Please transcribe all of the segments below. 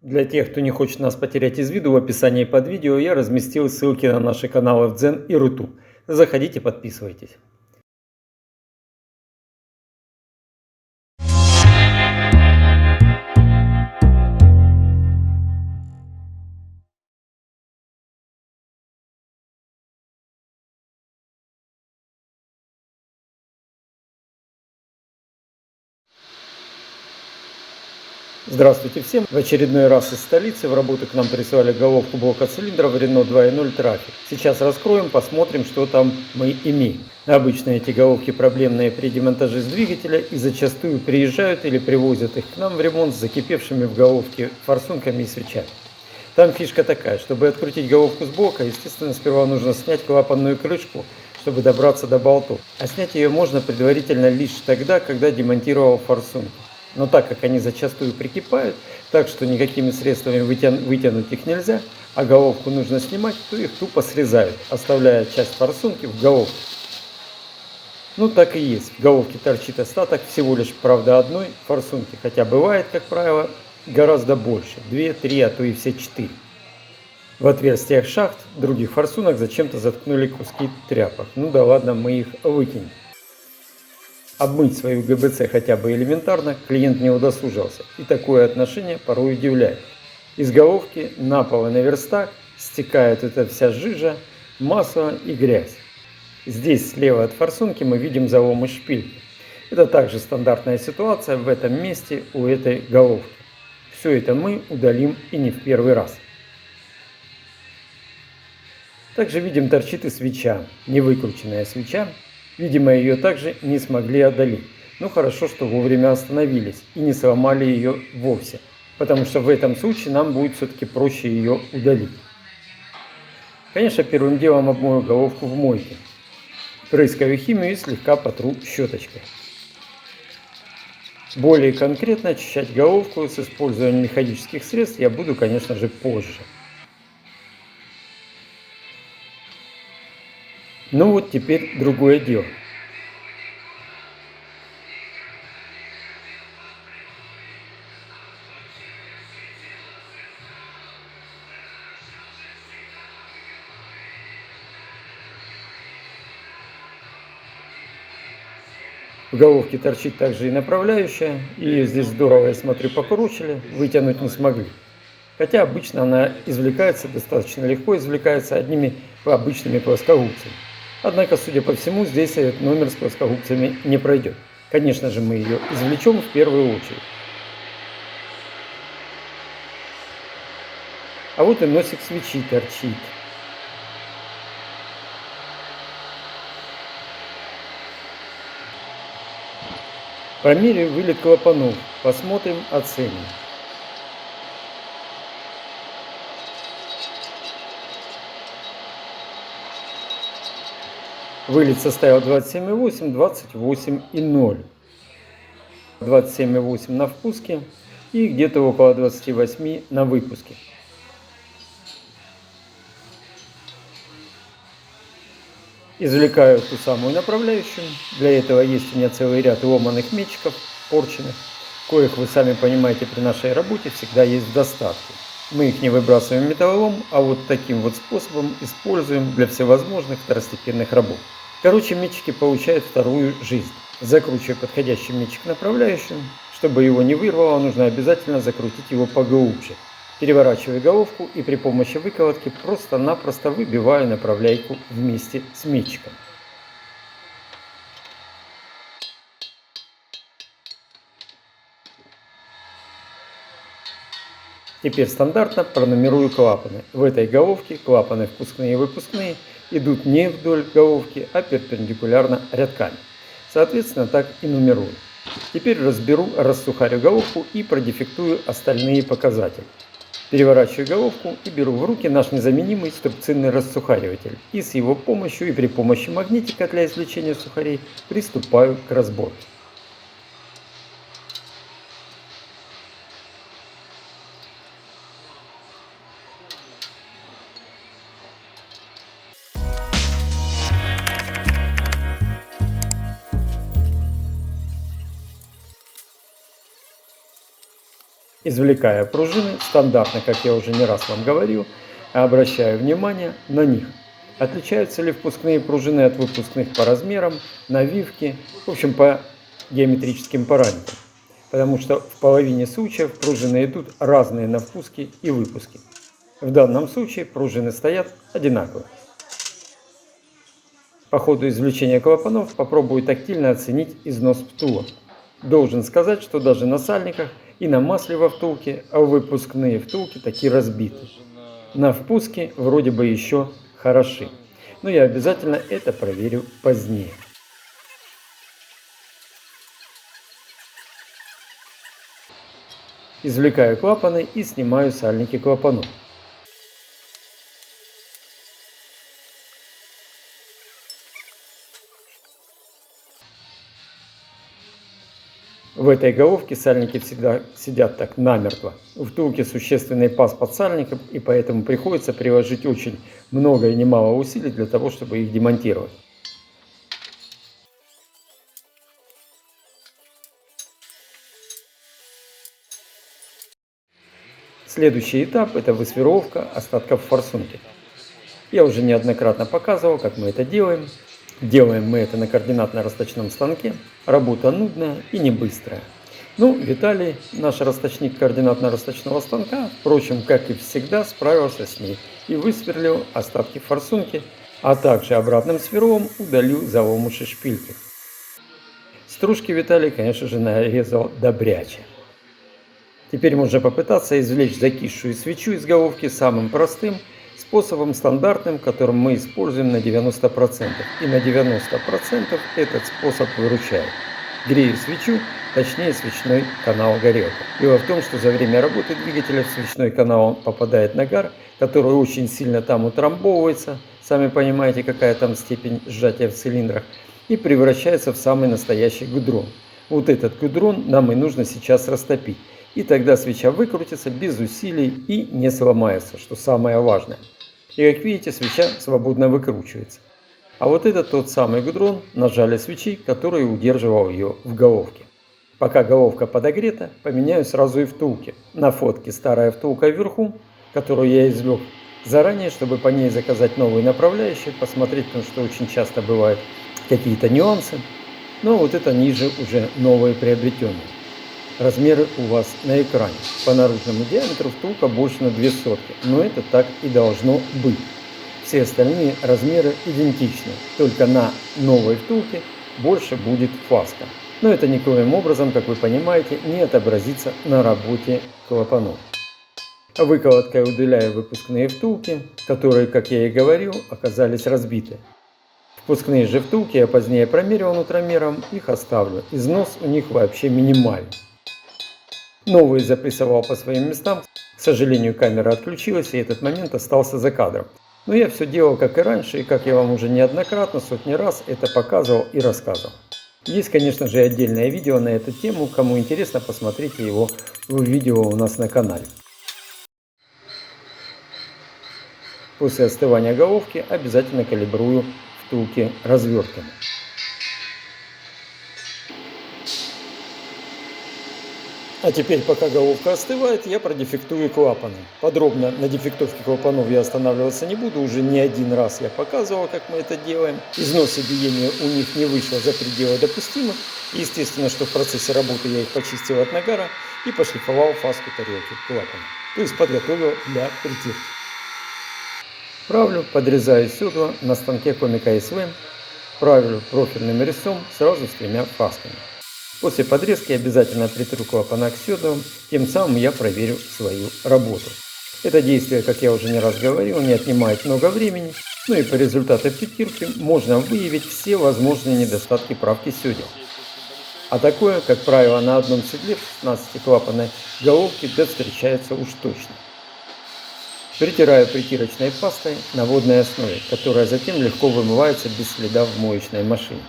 Для тех, кто не хочет нас потерять из виду, в описании под видео я разместил ссылки на наши каналы в Дзен и Руту. Заходите, подписывайтесь. Здравствуйте всем! В очередной раз из столицы в работу к нам прислали головку блока цилиндров Renault 2.0 Traffic. Сейчас раскроем, посмотрим, что там мы имеем. Обычно эти головки проблемные при демонтаже с двигателя и зачастую приезжают или привозят их к нам в ремонт с закипевшими в головке форсунками и свечами. Там фишка такая: чтобы открутить головку с блока, естественно, сперва нужно снять клапанную крышку, чтобы добраться до болтов. А снять ее можно предварительно лишь тогда, когда демонтировал форсунки. Но так как они зачастую прикипают, так что никакими средствами вытянуть их нельзя, а головку нужно снимать, то их тупо срезают, оставляя часть форсунки в головке. Ну так и есть, в головке торчит остаток всего лишь, правда, одной форсунки, хотя бывает, как правило, гораздо больше, 2, 3, а то и все 4. В отверстиях шахт других форсунок зачем-то заткнули куски тряпок. Ну да ладно, мы их выкинем. Обмыть свою ГБЦ хотя бы элементарно клиент не удосужился, и такое отношение порой удивляет. Из головки на пол и на верстак стекает эта вся жижа, масло и грязь. Здесь слева от форсунки мы видим заломы шпильки. Это также стандартная ситуация в этом месте у этой головки. Все это мы удалим и не в первый раз. Также видим, торчит и свеча, невыкрученная свеча. Видимо, ее также не смогли одолеть. Но хорошо, что вовремя остановились и не сломали ее вовсе, потому что в этом случае нам будет все-таки проще ее удалить. Конечно, первым делом обмою головку в мойке. Прыскаю химию и слегка потру щеточкой. Более конкретно очищать головку с использованием механических средств я буду, конечно же, позже. Ну вот теперь другое дело. В головке торчит также и направляющая, и здесь здорово, я смотрю, покручили, вытянуть не смогли. Хотя обычно она извлекается, достаточно легко извлекается одними обычными плоскогубцами. Однако, судя по всему, здесь этот номер с плоскогубцами не пройдет. Конечно же, мы ее извлечем в первую очередь. А вот и носик свечи торчит. Промеряю вылет клапанов, посмотрим, оценим. Вылет составил 27,8, 28,0. 27,8 на впуске и где-то около 28 на выпуске. Извлекаю ту самую направляющую. Для этого есть у меня целый ряд ломаных метчиков, порченных, коих, вы сами понимаете, при нашей работе всегда есть в достатке. Мы их не выбрасываем в металлолом, а вот таким вот способом используем для всевозможных второстепенных работ. Короче, метчики получают вторую жизнь. Закручиваю подходящий метчик направляющим. Чтобы его не вырвало, нужно обязательно закрутить его поглубже. Переворачиваю головку и при помощи выколотки просто-напросто выбиваю направляйку вместе с метчиком. Теперь стандартно пронумерую клапаны. В этой головке клапаны впускные и выпускные идут не вдоль головки, а перпендикулярно рядками. Соответственно, так и нумерую. Теперь рассухарю головку и продефектую остальные показатели. Переворачиваю головку и беру в руки наш незаменимый струбцинный рассухариватель. И с его помощью и при помощи магнитика для извлечения сухарей приступаю к разборке. Извлекая пружины, стандартно, как я уже не раз вам говорил, обращаю внимание на них. Отличаются ли впускные пружины от выпускных по размерам, навивке, в общем, по геометрическим параметрам. Потому что в половине случаев пружины идут разные на впуске и выпуске. В данном случае пружины стоят одинаково. По ходу извлечения клапанов попробую тактильно оценить износ втулок. Должен сказать, что даже на сальниках и на масле во втулке выпускные втулки такие разбиты. На впуске вроде бы еще хороши, но я обязательно это проверю позднее. Извлекаю клапаны и снимаю сальники клапанов. В этой головке сальники всегда сидят так намертво. У втулки существенный паз под сальником, и поэтому приходится приложить очень много и немало усилий для того, чтобы их демонтировать. Следующий этап – это высверловка остатков форсунки. Я уже неоднократно показывал, как мы это делаем. Делаем мы это на координатно-расточном станке. Работа нудная и не быстрая. Ну, Виталий, наш расточник координатно-расточного станка, впрочем, как и всегда, справился с ней и высверлил остатки форсунки, а также обратным сверлом удалил заломыши шпильки. Стружки Виталий, конечно же, нарезал добряче. Теперь можно попытаться извлечь закисшую свечу из головки самым простым способом, стандартным, которым мы используем на 90%. И на 90% этот способ выручает. Грею свечу, точнее свечной канал горелки. Дело в том, что за время работы двигателя в свечной канал попадает нагар, который очень сильно там утрамбовывается, сами понимаете, какая там степень сжатия в цилиндрах, и превращается в самый настоящий гудрон. Вот этот гудрон нам и нужно сейчас растопить. И тогда свеча выкрутится без усилий и не сломается, что самое важное. И как видите, свеча свободно выкручивается. А вот это тот самый гудрон на жале свечи, который удерживал ее в головке. Пока головка подогрета, поменяю сразу и втулки. На фотке старая втулка вверху, которую я извлек заранее, чтобы по ней заказать новые направляющие, посмотреть, потому что очень часто бывают какие-то нюансы. Но вот это ниже уже новые приобретенные. Размеры у вас на экране. По наружному диаметру втулка больше на 0,02, но это так и должно быть. Все остальные размеры идентичны, только на новой втулке больше будет фаска. Но это никоим образом, как вы понимаете, не отобразится на работе клапанов. Выколоткой удаляю выпускные втулки, которые, как я и говорил, оказались разбиты. Впускные же втулки я позднее промерил нутромером, их оставлю. Износ у них вообще минимальный. Новые запрессовал по своим местам. К сожалению, камера отключилась, и этот момент остался за кадром. Но я все делал как и раньше, и как я вам уже неоднократно, сотни раз это показывал и рассказывал. Есть, конечно же, отдельное видео на эту тему. Кому интересно, посмотрите его в видео у нас на канале. После остывания головки обязательно калибрую втулки развертками. А теперь, пока головка остывает, я продефектую клапаны. Подробно на дефектовке клапанов я останавливаться не буду, уже не один раз я показывал, как мы это делаем. Износ и биение у них не вышло за пределы допустимых. Естественно, что в процессе работы я их почистил от нагара и пошлифовал фаску тарелки клапана. То есть подготовил для притирки. Правлю, подрезаю седла на станке Комика СВ. Правлю профильным резцом сразу с 3 фасками. После подрезки обязательно притру клапана к седлам, тем самым я проверю свою работу. Это действие, как я уже не раз говорил, не отнимает много времени, но и по результату притирки можно выявить все возможные недостатки правки седел. А такое, как правило, на одном седле в 16-клапанной головке встречается уж точно. Притираю притирочной пастой на водной основе, которая затем легко вымывается без следа в моечной машине.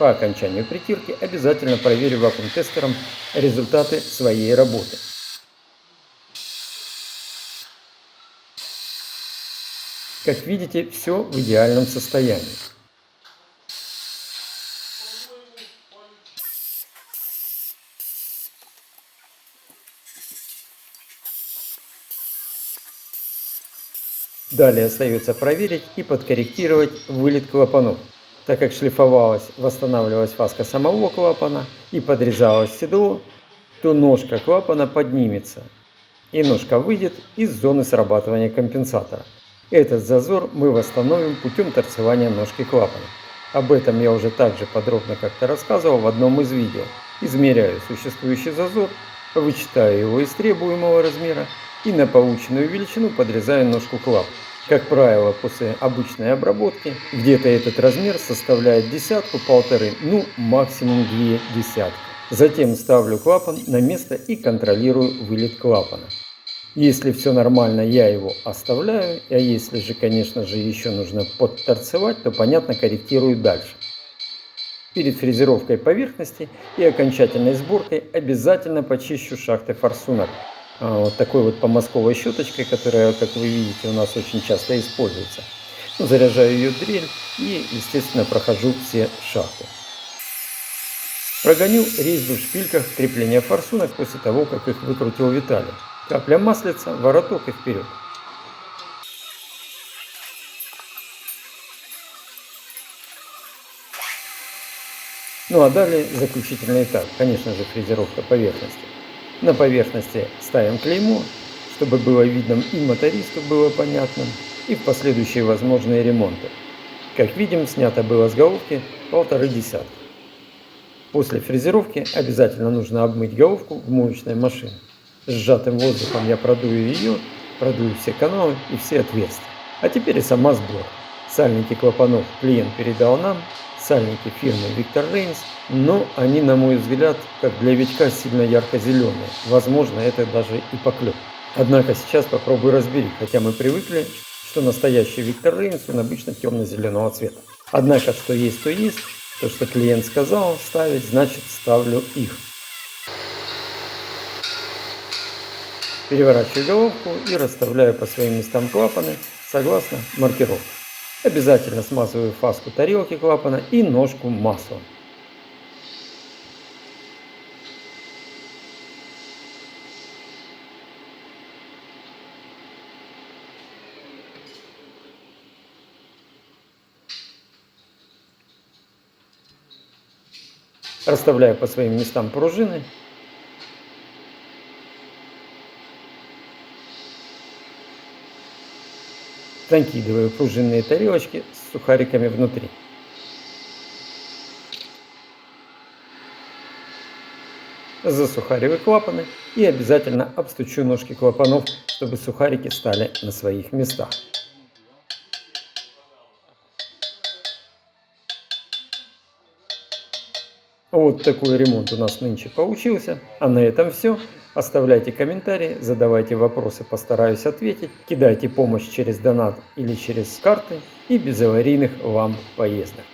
По окончанию притирки обязательно проверю вакуум-тестером результаты своей работы. Как видите, все в идеальном состоянии. Далее остается проверить и подкорректировать вылет клапанов. Так как шлифовалась, восстанавливалась фаска самого клапана и подрезалось седло, то ножка клапана поднимется и ножка выйдет из зоны срабатывания компенсатора. Этот зазор мы восстановим путем торцевания ножки клапана. Об этом я уже также подробно как-то рассказывал в одном из видео. Измеряю существующий зазор, вычитаю его из требуемого размера и на полученную величину подрезаю ножку клапана. Как правило, после обычной обработки где-то этот размер составляет десятку, полторы, ну максимум 2 десятки. Затем ставлю клапан на место и контролирую вылет клапана. Если все нормально, я его оставляю, а если же, конечно же, еще нужно подторцевать, то, понятно, корректирую дальше. Перед фрезеровкой поверхности и окончательной сборкой обязательно почищу шахты форсунок. Вот такой вот помазковой щеточкой, которая, как вы видите, у нас очень часто используется. Заряжаю ее дрель и, естественно, прохожу все шахты. Прогоню резьбу в шпильках крепления форсунок после того, как их выкрутил Виталий. Капля маслица, вороток и вперед. Ну а далее заключительный этап, конечно же, фрезеровка поверхности. На поверхности ставим клеймо, чтобы было видно и мотористу было понятно, и в последующие возможные ремонты. Как видим, снято было с головки 1,5 десятки. После фрезеровки обязательно нужно обмыть головку в моечной машине. Сжатым воздухом я продую ее, продую все каналы и все отверстия. А теперь и сама сборка. Сальники клапанов клиент передал нам, сальники фирмы Victor Reigns, но они, на мой взгляд, как для Витька, сильно ярко-зеленые. Возможно, это даже и поклеп. Однако сейчас попробую разберить, хотя мы привыкли, что настоящий Victor Reigns, он обычно темно-зеленого цвета. Однако, что есть, то есть. То, что клиент сказал ставить, значит ставлю их. Переворачиваю головку и расставляю по своим местам клапаны согласно маркировке. Обязательно смазываю фаску тарелки клапана и ножку маслом. Расставляю по своим местам пружины. Накидываю пружинные тарелочки с сухариками внутри. Засухариваю клапаны и обязательно обстучу ножки клапанов, чтобы сухарики стали на своих местах. Вот такой ремонт у нас нынче получился. А на этом все. Оставляйте комментарии, задавайте вопросы, постараюсь ответить. Кидайте помощь через донат или через карты. И без аварийных вам поездок.